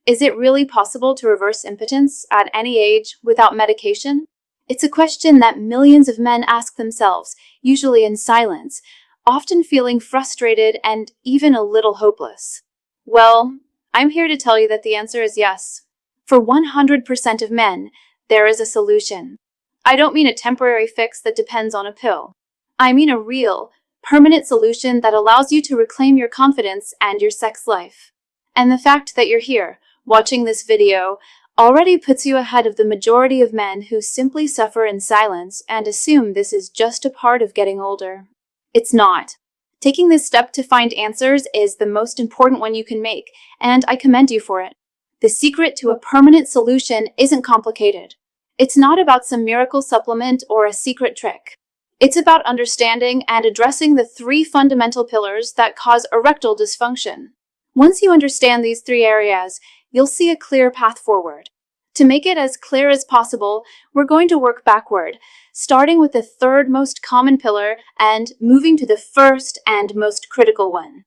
Is it really possible to reverse impotence at any age without medication? It's a question that millions of men ask themselves, usually in silence, often feeling frustrated and even a little hopeless. Well, I'm here to tell you that the answer is yes. For 100% of men, there is a solution. I don't mean a temporary fix that depends on a pill. I mean a real, permanent solution that allows you to reclaim your confidence and your sex life. And the fact that you're here, watching this video, already puts you ahead of the majority of men who simply suffer in silence and assume this is just a part of getting older. It's not. Taking this step to find answers is the most important one you can make, and I commend you for it. The secret to a permanent solution isn't complicated. It's not about some miracle supplement or a secret trick. It's about understanding and addressing the 3 fundamental pillars that cause erectile dysfunction. Once you understand these 3 areas, you'll see a clear path forward. To make it as clear as possible, we're going to work backward, starting with the 3rd most common pillar and moving to the 1st and most critical one.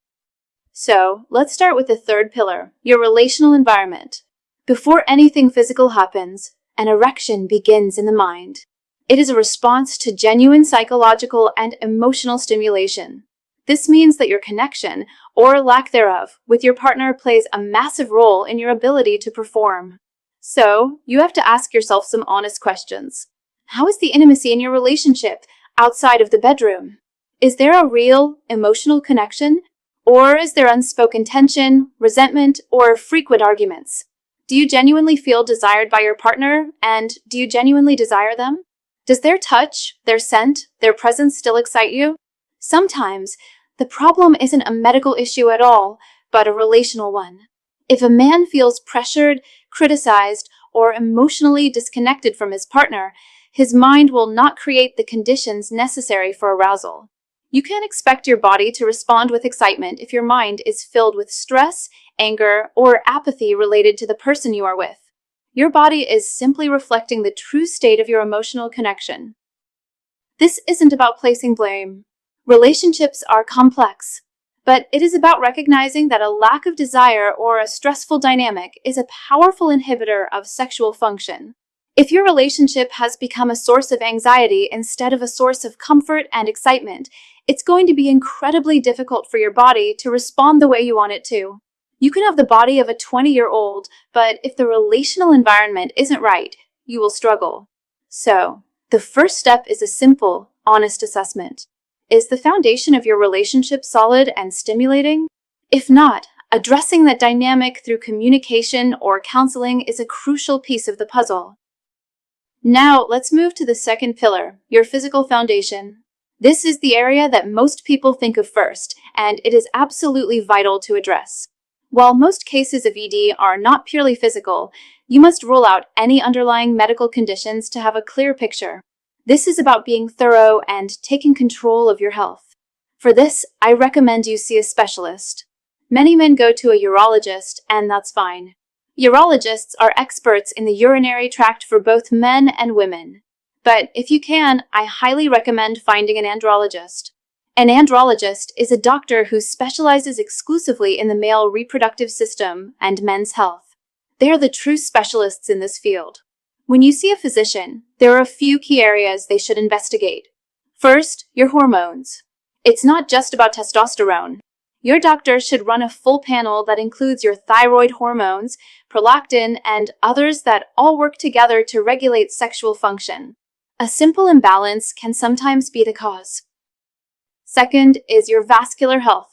So, let's start with the 3rd pillar, your relational environment. Before anything physical happens, an erection begins in the mind. It is a response to genuine psychological and emotional stimulation. This means that your connection, or lack thereof, with your partner plays a massive role in your ability to perform. So, you have to ask yourself some honest questions. How is the intimacy in your relationship outside of the bedroom? Is there a real, emotional connection? Or is there unspoken tension, resentment, or frequent arguments? Do you genuinely feel desired by your partner, and do you genuinely desire them? Does their touch, their scent, their presence still excite you? Sometimes, the problem isn't a medical issue at all, but a relational one. If a man feels pressured, criticized, or emotionally disconnected from his partner, his mind will not create the conditions necessary for arousal. You can't expect your body to respond with excitement if your mind is filled with stress, anger, or apathy related to the person you are with. Your body is simply reflecting the true state of your emotional connection. This isn't about placing blame. Relationships are complex, but it is about recognizing that a lack of desire or a stressful dynamic is a powerful inhibitor of sexual function. If your relationship has become a source of anxiety instead of a source of comfort and excitement, it's going to be incredibly difficult for your body to respond the way you want it to. You can have the body of a 20-year-old, but if the relational environment isn't right, you will struggle. So, the first step is a simple, honest assessment. Is the foundation of your relationship solid and stimulating? If not, addressing that dynamic through communication or counseling is a crucial piece of the puzzle. Now, let's move to the 2nd pillar, your physical foundation. This is the area that most people think of first, and it is absolutely vital to address. While most cases of ED are not purely physical, you must rule out any underlying medical conditions to have a clear picture. This is about being thorough and taking control of your health. For this, I recommend you see a specialist. Many men go to a urologist, and that's fine. Urologists are experts in the urinary tract for both men and women. But if you can, I highly recommend finding an andrologist. An andrologist is a doctor who specializes exclusively in the male reproductive system and men's health. They are the true specialists in this field. When you see a physician, there are a few key areas they should investigate. First, your hormones. It's not just about testosterone. Your doctor should run a full panel that includes your thyroid hormones, prolactin, and others that all work together to regulate sexual function. A simple imbalance can sometimes be the cause. Second is your vascular health.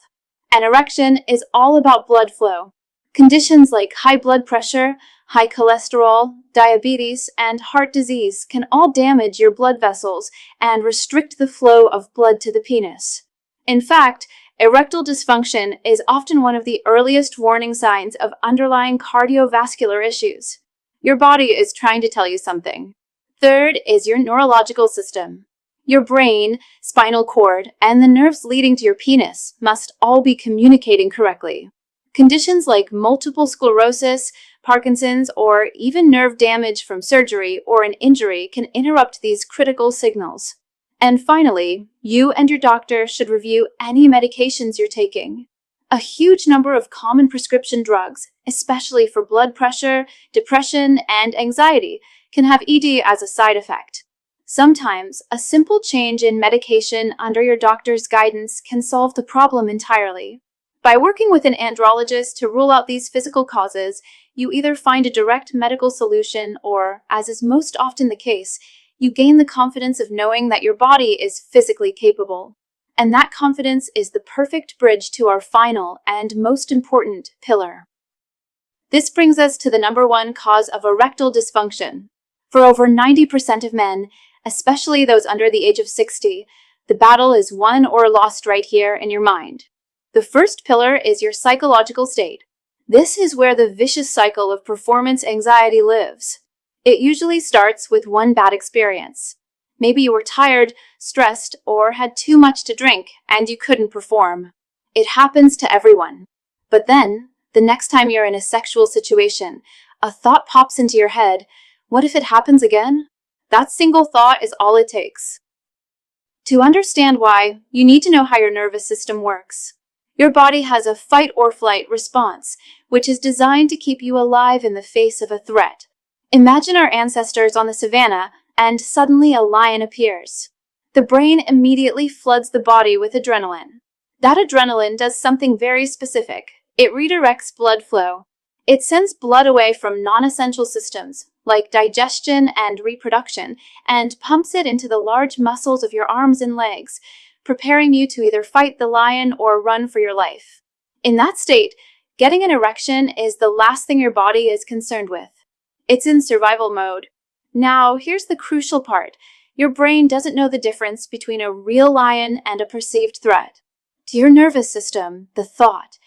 An erection is all about blood flow. Conditions like high blood pressure, high cholesterol, diabetes, and heart disease can all damage your blood vessels and restrict the flow of blood to the penis. In fact, erectile dysfunction is often one of the earliest warning signs of underlying cardiovascular issues. Your body is trying to tell you something. Third is your neurological system. Your brain, spinal cord, and the nerves leading to your penis must all be communicating correctly. Conditions like multiple sclerosis, Parkinson's, or even nerve damage from surgery or an injury can interrupt these critical signals. And finally, you and your doctor should review any medications you're taking. A huge number of common prescription drugs, especially for blood pressure, depression, and anxiety, can have ED as a side effect. Sometimes, a simple change in medication under your doctor's guidance can solve the problem entirely. By working with an andrologist to rule out these physical causes, you either find a direct medical solution or, as is most often the case, you gain the confidence of knowing that your body is physically capable. And that confidence is the perfect bridge to our final and most important pillar. This brings us to the number one cause of erectile dysfunction. For over 90% of men, especially those under the age of 60, the battle is won or lost right here in your mind. The first pillar is your psychological state. This is where the vicious cycle of performance anxiety lives. It usually starts with one bad experience. Maybe you were tired, stressed, or had too much to drink and you couldn't perform. It happens to everyone. But then, the next time you're in a sexual situation, a thought pops into your head. What if it happens again? That single thought is all it takes. To understand why, you need to know how your nervous system works. Your body has a fight or flight response, which is designed to keep you alive in the face of a threat. Imagine our ancestors on the savannah, and suddenly a lion appears. The brain immediately floods the body with adrenaline. That adrenaline does something very specific. It redirects blood flow. It sends blood away from non-essential systems, like digestion and reproduction, and pumps it into the large muscles of your arms and legs, preparing you to either fight the lion or run for your life. In that state, getting an erection is the last thing your body is concerned with. It's in survival mode. Now, here's the crucial part. Your brain doesn't know the difference between a real lion and a perceived threat. To your nervous system, the thought,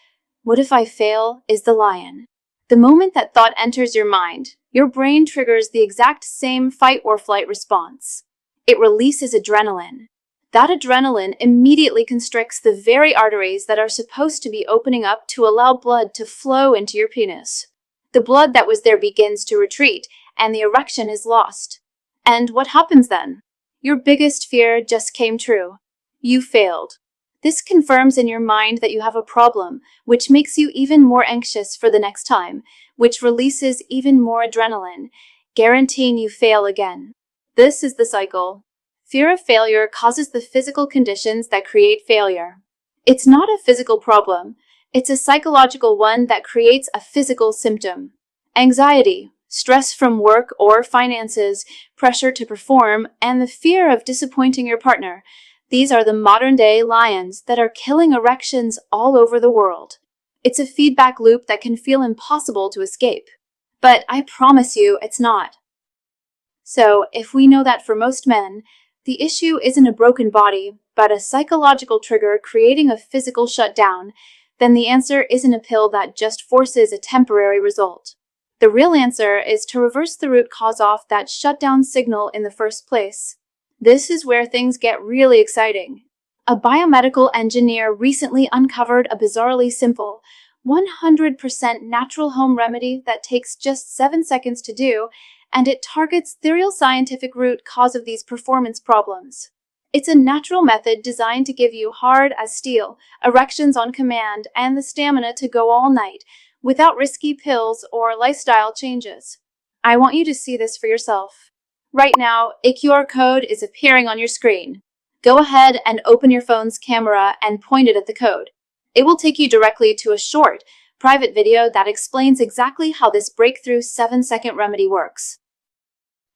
"What if I fail?" is the lion. The moment that thought enters your mind, your brain triggers the exact same fight or flight response. It releases adrenaline. That adrenaline immediately constricts the very arteries that are supposed to be opening up to allow blood to flow into your penis. The blood that was there begins to retreat, and the erection is lost. And what happens then? Your biggest fear just came true. You failed. This confirms in your mind that you have a problem, which makes you even more anxious for the next time, which releases even more adrenaline, guaranteeing you fail again. This is the cycle. Fear of failure causes the physical conditions that create failure. It's not a physical problem. It's a psychological one that creates a physical symptom. Anxiety, stress from work or finances, pressure to perform, and the fear of disappointing your partner. These are the modern-day lions that are killing erections all over the world. It's a feedback loop that can feel impossible to escape. But I promise you, it's not. So, if we know that for most men, the issue isn't a broken body, but a psychological trigger creating a physical shutdown, then the answer isn't a pill that just forces a temporary result. The real answer is to reverse the root cause off that shutdown signal in the first place. This is where things get really exciting. A biomedical engineer recently uncovered a bizarrely simple, 100% natural home remedy that takes just 7 seconds to do, and it targets the real scientific root cause of these performance problems. It's a natural method designed to give you hard as steel, erections on command, and the stamina to go all night, without risky pills or lifestyle changes. I want you to see this for yourself. Right now, a QR code is appearing on your screen. Go ahead and open your phone's camera and point it at the code. It will take you directly to a short, private video that explains exactly how this breakthrough 7-second remedy works.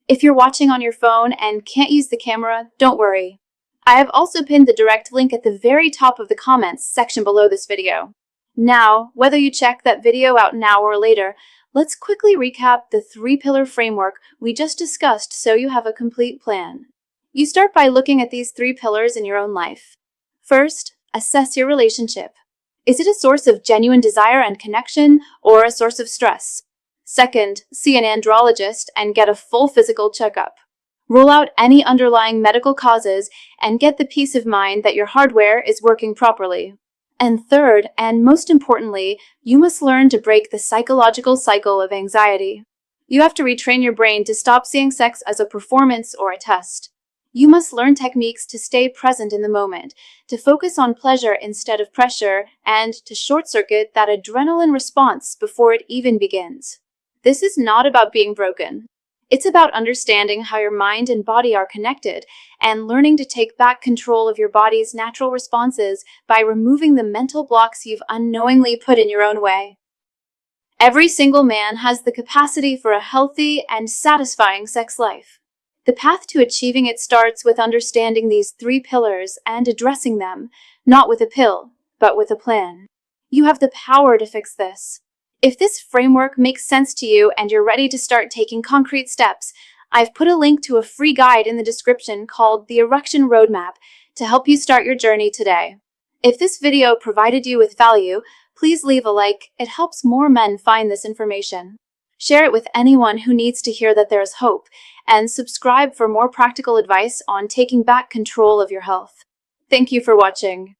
If you're watching on your phone and can't use the camera, don't worry. I have also pinned the direct link at the very top of the comments section below this video. Now, whether you check that video out now or later, let's quickly recap the 3-pillar framework we just discussed so you have a complete plan. You start by looking at these 3 pillars in your own life. First, assess your relationship. Is it a source of genuine desire and connection, or a source of stress? Second, see an andrologist and get a full physical checkup. Rule out any underlying medical causes and get the peace of mind that your hardware is working properly. And third, and most importantly, you must learn to break the psychological cycle of anxiety. You have to retrain your brain to stop seeing sex as a performance or a test. You must learn techniques to stay present in the moment, to focus on pleasure instead of pressure, and to short-circuit that adrenaline response before it even begins. This is not about being broken. It's about understanding how your mind and body are connected and learning to take back control of your body's natural responses by removing the mental blocks you've unknowingly put in your own way. Every single man has the capacity for a healthy and satisfying sex life. The path to achieving it starts with understanding these 3 pillars and addressing them, not with a pill, but with a plan. You have the power to fix this. If this framework makes sense to you and you're ready to start taking concrete steps, I've put a link to a free guide in the description called the Erection Roadmap to help you start your journey today. If this video provided you with value, please leave a like. It helps more men find this information. Share it with anyone who needs to hear that there is hope, and subscribe for more practical advice on taking back control of your health. Thank you for watching.